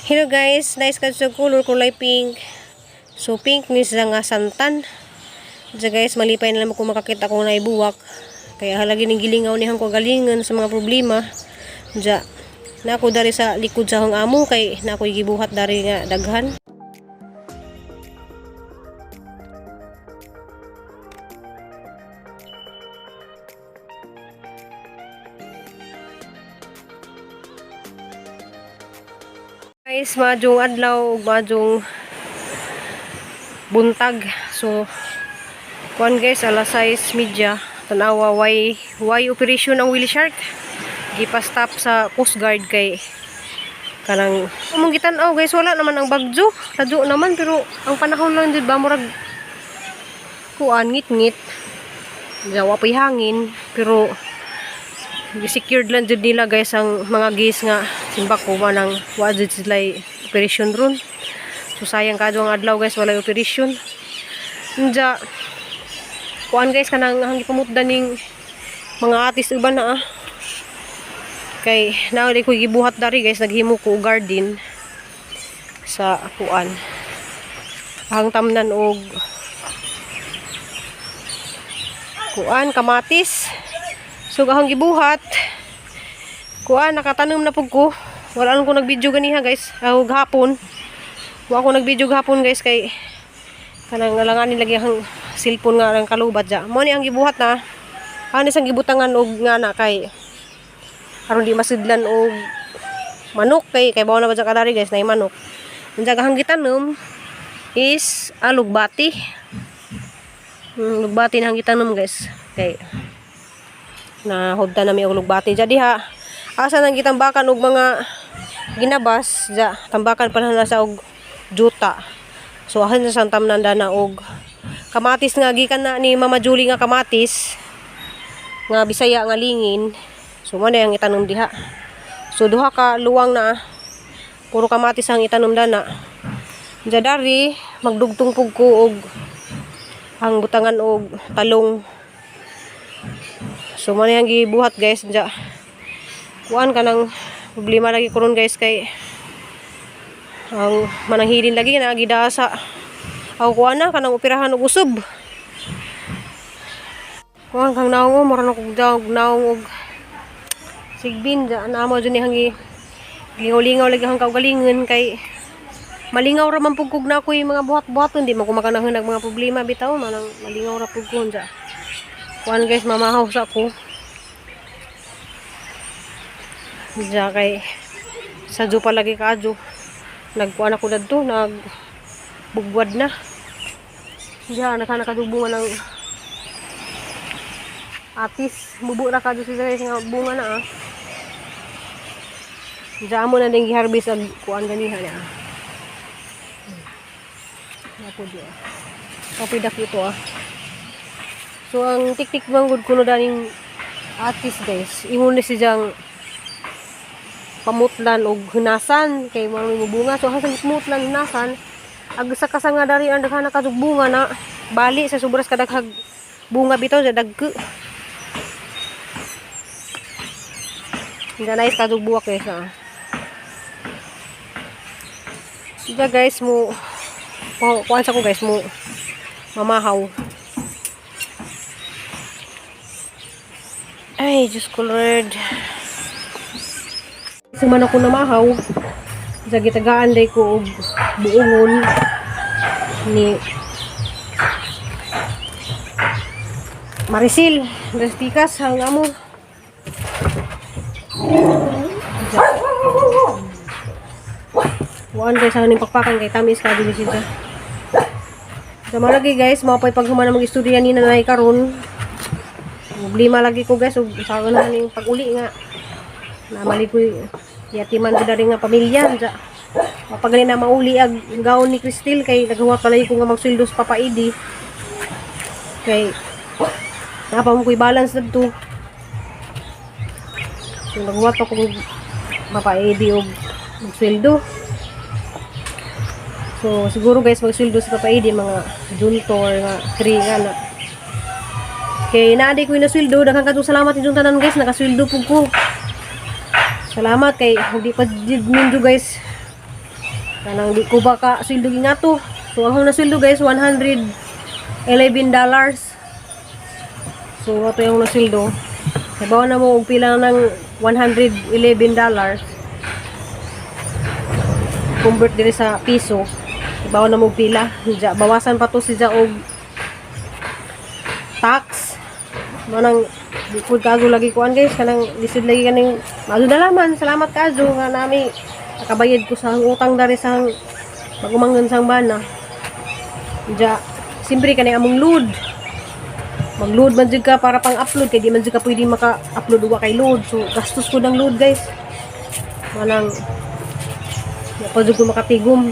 Hello guys, nice ka sa color kulay pink. So pink ni sa nga santan. Diya guys, malipay na lang kung makakita ko na ibuwak. Kaya halagi ning gilingaw ni hangko galingan sa mga problema. Diya, na ako dari sa likod sa hong amo kay na ako gibuhat dari nga daghan. Guys, madjong adlaw ug madjong buntag. So kuan guys, alas 6:30 tanawa why operation ang Willy Shark. Gipa-stop sa Coast Guard kay kanang among gitan-aw guys, wala naman ang bagyo. Tadyo naman pero ang panahon lang jud ba murag kuan ngit-ngit. Jawa pay hangin pero secured lang jud nila guys ang mga gas nga simbak ko manang wa jud sila operation ron. So sayang kadto ang adlaw guys, wala operation. Nja kuan guys kanang hangi pamutdan ning mga artist uban na kay nauli ko gibuhat dari guys, naghimo ko garden sa kuan ang tamnan og kuan kamatis. So gahang gibuhat kuan nakatanom na pug ko. Wala lang ko nag-video ganiha guys. Og hapon. Wa ko nag-video hapon guys kay kanang alanganin lagi ang cellphone nga ang kalubat ja. Mo ni ang gibuhat na. Ano sang gibutangan og ngana kay aron di masidlan og manok kay bawo na ba ja kadari guys na manok. Unsa gahang gitanom is lugbati. Lugbati na ang gitanom guys. Kay na hudda na mi og lugbati jadi ha asa nang gitambakan og mga ginabas ja tambakan pa na sa og juta. So ahan sa tamnan na og kamatis nga gikan na ni Mama Julie nga kamatis nga Bisaya nga lingin. So mo na ang itanom diha. So duha ka luwang na puro kamatis ang itanom dana. Ja dari magdugtong pug ko og ang butangan og talong. So mo na ang gibuhat guys ja. Kuan kanang problema lagi ko ron guys kay ang mananghilin lagi na gidasa. Aw kuan na kanang operahan og usob. Kuan kang naong mo ran og daog naong og sigbin ja na mo jud ni hangi lingaw-lingaw lagi hang kaugalingon kay malingaw ra man pug kog na koy mga buhat-buhaton di man ko makanahon mga problema bitaw manang malingaw ra pug ko ja. Kuan guys, mamahaw sa ako. Diya kay sadyo pa lagi kadyo. Nagkuan ako dadto, nagbugwad na. Diya, nakadubungan ng atis. Mubo na kadyo sila guys nga bunga na Diya mo na din giharbis ang kuan ganihan na Napo diya. Kapidak ito So ang tiktik manggod kuno daning atis guys, imon ni siyang pamutlan og hunasan kay mo bunga. So hasang pamutlan hunasan ag sa kasanga dari ang daghana ka bunga na bali sa sobras kadaghag bunga bitaw sa dagko. Nga nice ka buwak guys Diya guys mo kuan sa ko guys mo mamahaw. Ay, Diyos ko Lord. Kasi man ako namahaw, sa gitagaan day ko og buungon ni Marisil. Drastikas, hang amo. Waan guys, ang pakpakan kay tamis ka din siya. Sa malagi guys, mapay pag humana mag-istorya ni nanay karon. Problema lagi ko guys ug sa na ning pag-uli nga namali ko yatiman ko dari nga pamilya ja mapagali na mauli ag gaon ni Cristel kay nagawa pala ko nga magsweldo sa papaidi kay napa mo ko'y balance dito. So nagawa pa ko papaidi og magsweldo. So siguro guys magsweldo sa papaidi mga juntor nga 3 nga na kay naadi ko inasweldo. Daghang kadtong salamat inyong tanan guys, nakasweldo pug ko. Salamat kay hindi pa minjo guys Kanang di ko baka sweldo nga to. So ako na sweldo guys, $111. So ato yung na sweldo. Sabaw na mo og pila ng $111. Convert diri sa piso. Sabaw na mo og pila. Bawasan pa to siya og tax. Manang di pud kago lagi kuan guys, kanang lisod lagi kaning magdalaman. Salamat kazo nga nami nakabayad ko sa utang dari sa magumanggan sang bana. Ja, siyempre kanang among load. Mag-load man jud ka para pang-upload kay di man jud ka pwede maka-upload wa kay load. So gastos ko ng load guys. Manang di pa jud ko makatigom.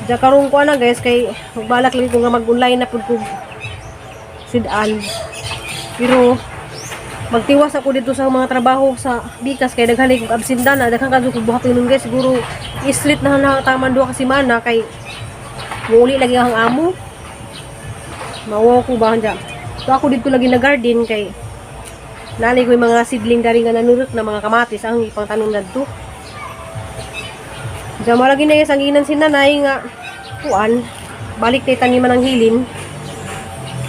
Ja karon ko na guys kay magbalak lagi ko nga mag-online na pud ko sidan. Pero magtiwas ako dito sa mga trabaho sa bikas kay daghan kog absenta na daghan kadto ko buhaton nun guys. Siguro i-split na taman duha ka semana kay muli lagi ang amo. Mawa ko ba handa. So ako dito lagi na garden kay nalay ko yung mga seedling dari nga nanurot na mga kamatis ang ipang tanom nadto. Diyan malagi na yung sanginan si nanay nga kuan balik tay taniman ng hilin.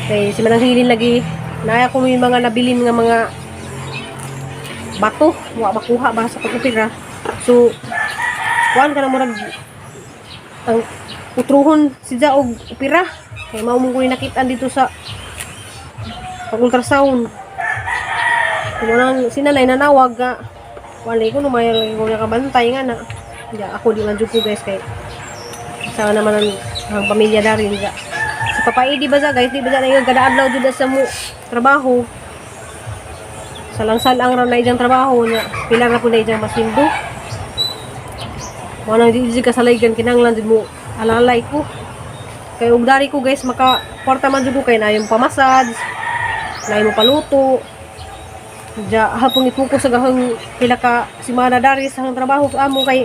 Kay si manang hilin lagi naya ko yung mga nabilin nga mga bato wa makuha ba sa pag-upira. So kuan ka na murag ang utruhon siya og upira kay mao mo ko nakita dito sa pag-ultrasound. Kung nang sinalay nanawag nga wala ko numay ko nakabantay nga na. Diya ako di man jud ko guys kay sa naman ang pamilya darin diya. Sa papaidi ba sa guys, di ba na yung kada adlaw jud sa mo trabaho. Salang-salang ra na ijang trabaho nya. Pila ra pud na ijang masindo. Mo nang di kasalaygan kinahanglan jud mo alalay ko. Kay og dari ko guys maka kwarta man jud ko kay na yung pamasad. Na mo paluto. Ja hapon ipuko sa gahong pila ka semana dari sa trabaho sa amo kay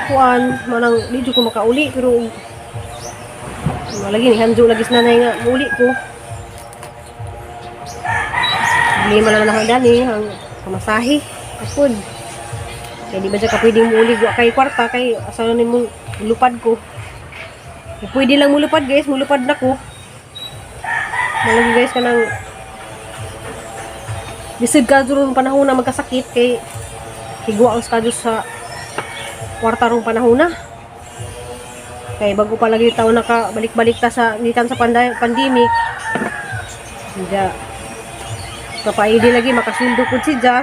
kuan manang di jud ko makauli pero lagi ni hanjo lagi nanay nga muli ko. Hindi man naman ako dani ang pamasahe. Apod. Kaya di ba siya ka pwedeng muli kay kwarta kay asawa ni mo lupad ko. Pwede lang mulupad guys, mulupad na ko. Malagi guys ka nang bisid ka durong panahon na magkasakit kay higwa ang skadyo sa kwarta rong panahon na. Kay bago pa lagi taon nakabalik-balik ta sa gikan sa pandemic. Diya. Kapaidi lagi makasildo pud si Diya.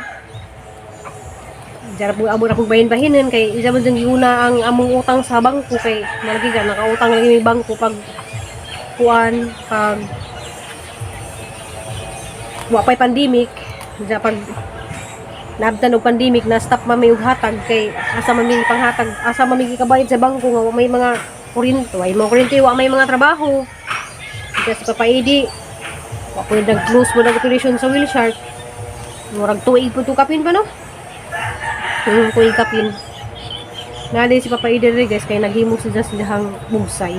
Diya po amo ra pug bahin-bahinin kay isa man jud giuna ang among utang sa bangko kay malagi ka nakautang lagi may bangko pag kuan pag wa pay pandemic. Diya pag nabtan og pandemic na stop mami og hatag kay asa mami panghatag asa mami kabayad sa bangko nga may mga kurinto ay mga kurinto wa may mga trabaho. Kasi papaidi wa ko nag-close mo nag-operation sa wheel shark. Murag tuig po tukapin pa no. Tuig kapin. Nali si papaidi rin guys kay naghimo siya silahang bugsay.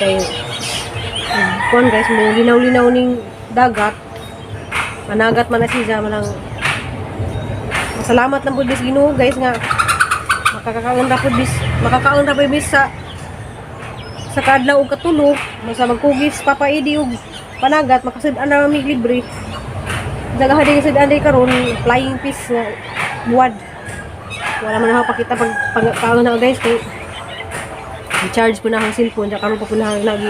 Kay kon guys mo linaw-linaw ning dagat. Managat man na siya manang salamat lang pud bis Ginoo guys nga makakaon ra pud bis sa kadlaw og katulo sa magkugis papaidi og panagat makasud-an ra mi libre daga hadi sud-an karon flying fish nga buwad wala man ako pakita pag kaon na guys kay i-charge po na ang cellphone ja karon pa po na lagi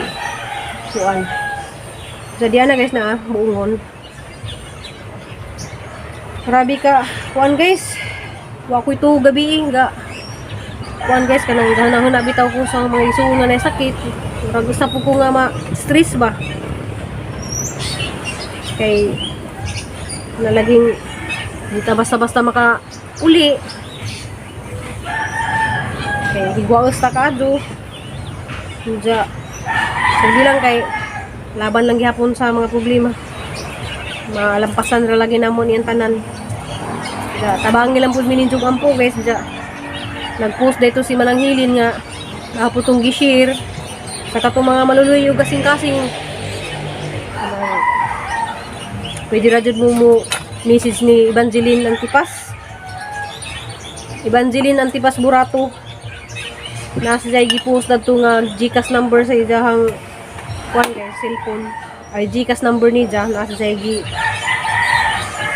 kuan sa diana guys na buungon. Grabe ka kuan guys wa ko ito gabi nga kuan guys kanang ganahan na bitaw ko sa mga isunga na sakit murag isa po ko nga ma-stress ba kay nalaging dita basta-basta maka uli kay higwaos ta kadto diya sige lang kay laban lang gihapon sa mga problema malampasan ra lagi namon iyang tanan. Ja, tabang nilang pud mininjog ampo guys. Ja. Nag-post dito si Manang Hilin nga naputong gishare sa katong mga maluluyo kasing-kasing. Pwede ra jud mo message ni Evangeline Antipas. Evangeline Antipas Burato. Nasa siya gipost na ito nga Gcash number sa idahang kuan guys, cellphone. Ay Gcash number ni Jah. Nasa siya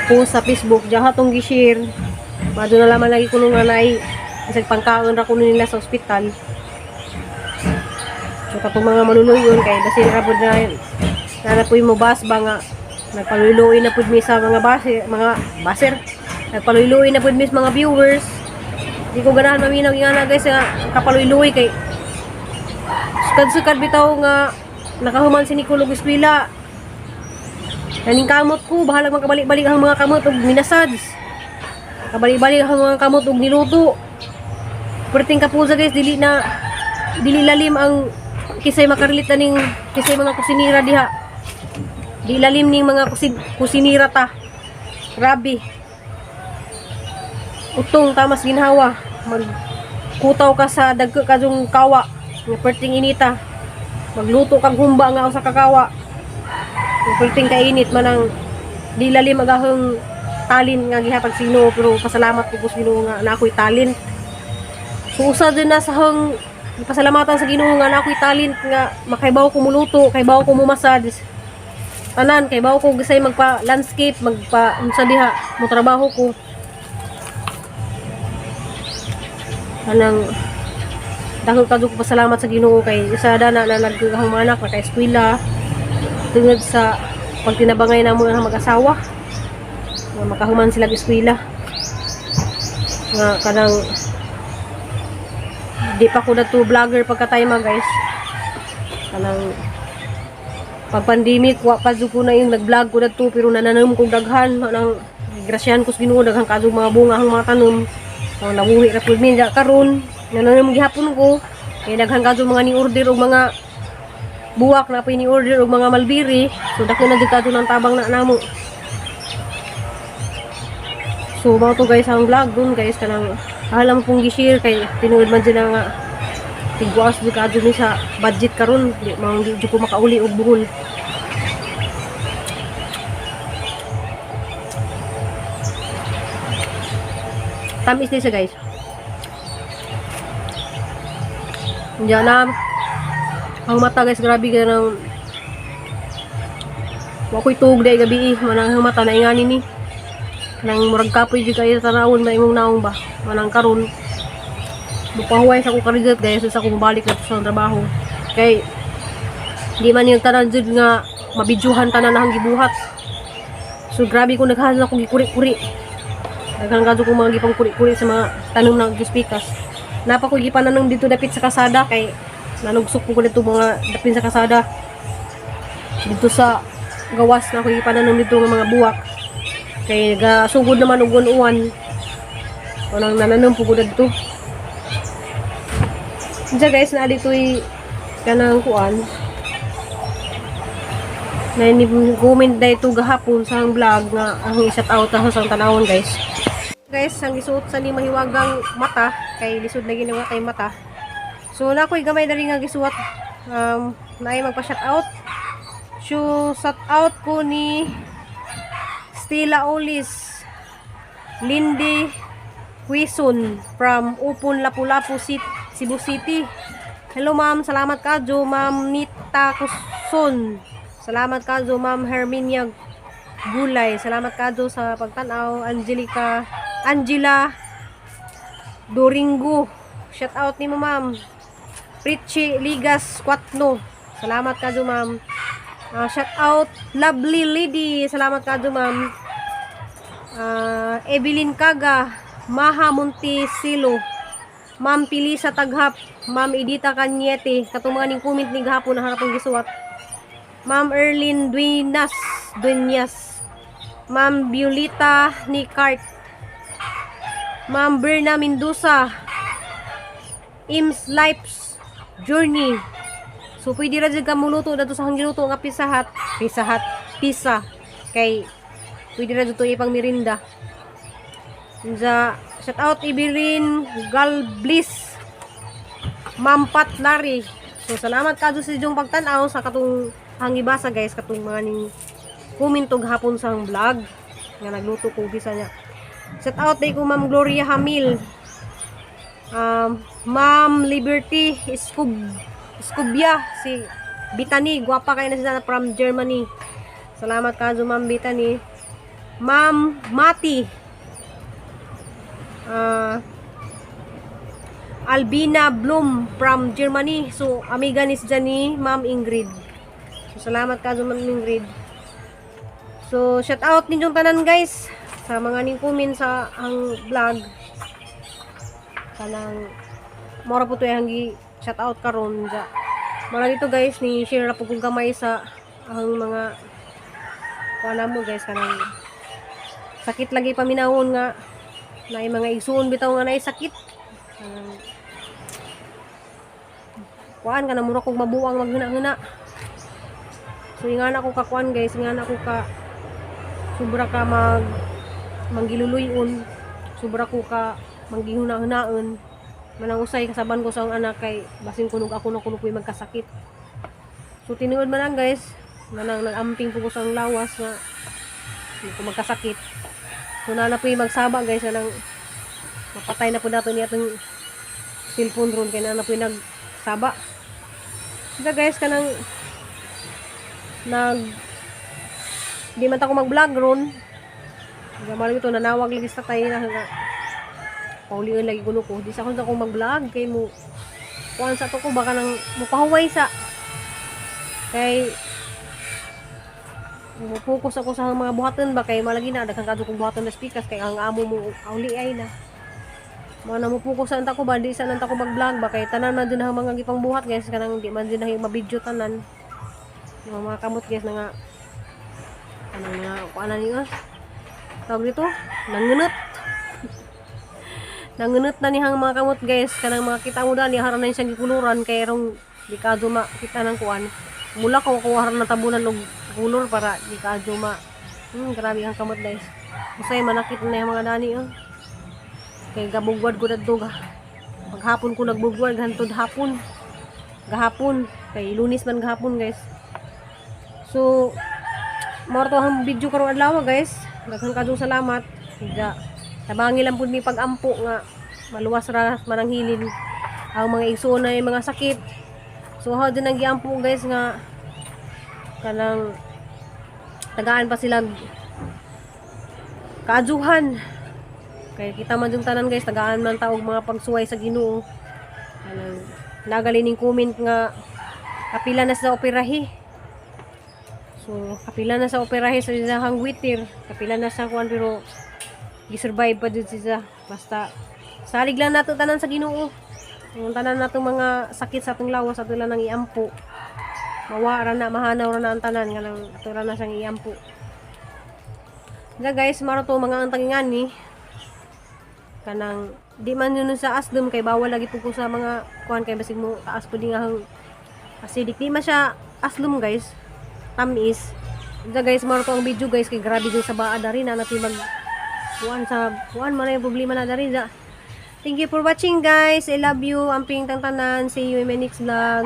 post sa Facebook. Jah hatong gi-share. Mado na laman lagi kuno nga naay isang pangkaon ra kuno nila sa ospital. So katong mga maluluyon kay basin ra pud na po mo bas ba nga nagpaluloy na pud mi sa mga baser. Nagpaluloy na pud mi sa mga viewers. Di ko ganahan maminaw nga na guys nga kapaluloy kay sukad-sukad bitaw nga nakahuman si Nicolog Eskwela. Naning kamot ko bahala magkabalik-balik ang mga kamot og minasads. Kabalik-balik ang mga kamot og niluto. Perting kapusa guys dili lalim ang kisay makarilit ning kisay mga kusinira diha. Di lalim ning mga kusinira ta. Grabe. Utong tamas ginhawa. Magkutaw ka sa dagko kadung kawa. Nga perting inita. Magluto kag humba nga usa ka kawa. Nga perting kainit manang di lalim agahong talin nga gihatag sino pero pasalamat ko sa Ginoo nga na ako'y talent. So usa din na sa hang pasalamatan sa Ginoo nga na ako'y talent nga makaibaw ko muluto, kaibaw ko mumasad. Tanan kaibaw ko gisay magpa landscape, magpa unsa diha mo trabaho ko. Anang dahil kadug pasalamat sa Ginoo kay isa dana na nagkahang mga anak na kay eskwela tungod sa pagtinabangay namo nga mag-asawa nga makahuman sila sa eskwela nga kanang di pa ko dato vlogger pagkatayma guys kanang pag pandemic wa pa jud ko na yung nag-vlog ko dato pero nananom kog daghan nang grasyahan ko sa Ginoo daghang kadug mga bunga ang mga tanom. Ang nabuhi ra pud mi karon nananom gihapon ko kay daghang kadto mga ni order og mga buwak na pa ni order og mga malbiri so dako na jud kadto ng tabang na namo. So mao to guys ang vlog dun guys kanang alam pong gi-share kay tinuod man dyan nga tigwas jud kadto ni sa budget karon di mao di ko makauli og buhol. Tamis din siya guys. Diyan na ang mata guys grabe ka nang wako'y tuog day gabi manang ang mata na ingani ni nang murag kapoy jud kayo tanawon maimong naong ba manang karon bupahuway sa ko karigat guys sa ko mabalik na sa trabaho kay di man yung tanan jud nga mabidyuhan tanan ang gibuhat. So grabe ko naghahanap ako gikuri-kuri. Daghang kadto ko mga gipang kuri-kuri sa mga tanom ng gispikas. Napa ko gipananom dito dapit sa kasada kay nanugsok ko dito mga dapit sa kasada. Dito sa gawas na ko gipananom dito ng mga buwak. Kay gasugod naman og uwan. Kanang nananom po ko dito. Diyan guys na dito'y kanang kuan. Na ni-comment na ito gahapon sa vlog nga ang i-shout out sa tanawon guys. Guys, ang isuot sa ni mahiwagang mata kay lisod na ginawa kay mata. So na ko'y gamay na rin nga gisuot na ay magpa-shout out. So shout out ko ni Stella Olis, Lindy Huison from Upon Lapu-Lapu Cebu City. Hello ma'am, salamat kadyo ma'am Nita Kuson. Salamat kadyo ma'am Herminia Gulay. Salamat kadyo sa pagtanaw. Angela Doringo. Shout out ni mo ma'am. Richie Ligas Quatno. Salamat kadyo ma'am. Shout out Lovely Lady. Salamat kadyo ma'am. Evelyn Kaga, Maha Montesilo, Ma'am Pilisa Taghap, Ma'am Edita Kanyete, katong ning comment ni gahapon na harapong gisuwat. Ma'am Erlyn Dueñas, Ma'am Violeta Nicart, Ma'am Berna Mendoza, Ims Life's Journey. So pwede ra jud ka muluto dato sa hanggiluto nga pizza kay pwede ra jud to ipang merinda. Shout out Ibirin Galbliss, Ma'am Pat Larry. So salamat kadto sa inyong pagtan-aw sa katong hangibasa guys, katong mga ning comment og hapon sa vlog nga nagluto ko bisa nya. Shout out day ko Ma'am Gloria Hamil, Ma'am Liberty Scubia, si Bitani, gwapa kayo na sila from Germany. Salamat kayo Ma'am Bitani. Ma'am Mati, Albina Bloom from Germany. So amiga ni Jani Ma'am Ingrid. So salamat kayo Ma'am Ingrid. So shout out ninyong tanan guys sa mga ning comment sa ang vlog. Kanang mora po to hangi shout out karon ja. Mara dito guys ni share ra po kong gamay sa ang mga wala mo guys kanang sakit lagi paminahon nga na mga igsoon bitaw nga na sakit. Kuan ka na mura kog mabuang maghuna-huna. So ingana ko ka kuan guys, ingana ko ka sobra ka manggiluluyon. Sobra ko ka manggihuna-hunaon. Manang usay kasaban ko sa anak kay basin kunog ako na kuno ko'y magkasakit. So tinuod man lang guys, manang nagamping po ko sa lawas nga hindi ko magkasakit. So na po magsaba guys nang mapatay na po nato niya itong cellphone ron kaya na po nagsaba. Kaya guys kanang di man ta ko mag-vlog ron. Gamali ito nanawag lagi sa tayo na paulian lagi kuno ko. Di sa akong mag-vlog kay mo kuan sa to ko baka nang mupahuway sa kay focus ako sa mga buhaton ba kay malagi na daghang kadto kong buhaton na speakers kay ang amo mo auli ay na mo na mo focus sa anta ko ba di sa nanta ko mag-vlog ba kay tanan man din ang mga gipang buhat guys kanang di man din na ma-video tanan yung mga kamot guys na nga ano nga kuan niyo tawag dito nangunot nangunot na nihang mga kamot guys kanang mga kita mo dali haran na siyang gikuluran kay rong di kadto makita nang kuan mula ko haran na tabunan og kulor para di kadto grabe ang kamot guys usay manakit na yung mga dani kay gabugwad ko dadto maghapon ko nagbugwad hantod hapon gahapon kay lunis man gahapon guys. So mao to ang video karong adlaw guys. Daghang kadtong salamat. Tabangi lang pud mi pag-ampo nga maluwas ra mananghilin ang mga igsoon na mga sakit. So how din ang giampo guys nga kanang tagaan pa sila kaaduhan. Kaya kita man yung tanan guys, tagaan man taog mga pagsuway sa Ginoo. Nagalining comment nga kapila na sa operahi. So kapila na sa operahi sa isang witir, kapila na sa kuan pero gi-survive pa jud siya. Basta salig lang nato tanan sa Ginoo. Yung tanan nato mga sakit sa atong lawas ato lang nang iampo. Mawara na mahanaw ra na ang tanan nga nang ato ra na sang iampo. Guys, maro to mga antangingan ni kanang di man yun sa asdom kay bawal lagi po ko sa mga kuan kay basig mo taas po din nga acidic di man siya aslum guys tamis guys maro to ang video guys kay grabe din sa baa dari na natin mag kuan man yung problema na dari thank you for watching guys, I love you amping tang tanan, see you in my next vlog.